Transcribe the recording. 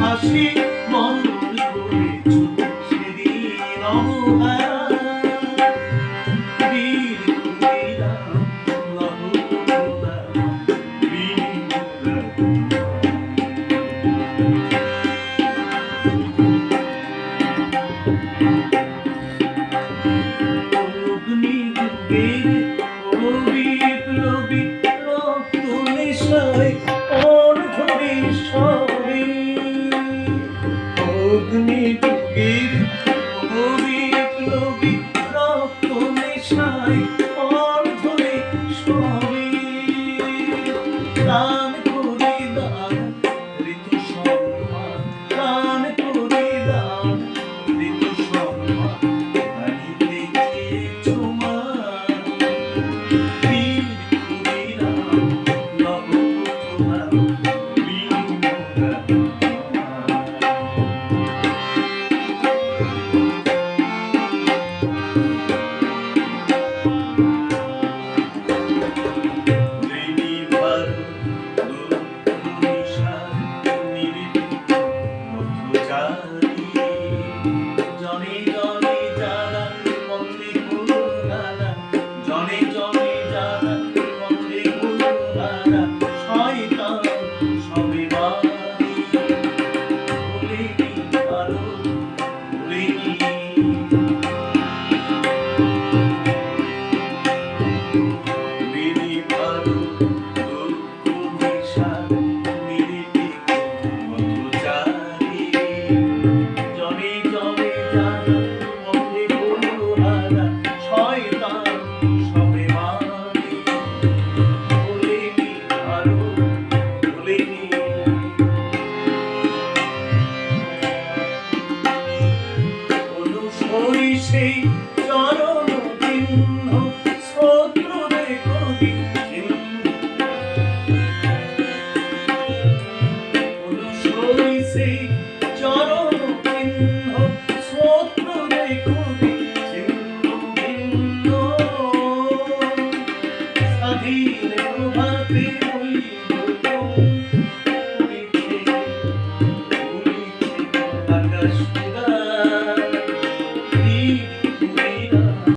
হাসি মন করেছো সেদিন অবহেলা বীর কুটিরা লহুলা অগ্নি যুগের বিপ্লবী রক্ত নেশায় অর্ধরে সবে অগ্নি যুগের বিপ্লবী রক্ত নেশায় অর্ধরে সবে প্রাণ করে দান ঋতু সম্মান প্রাণ করে দান ঋতু সম্মান সেই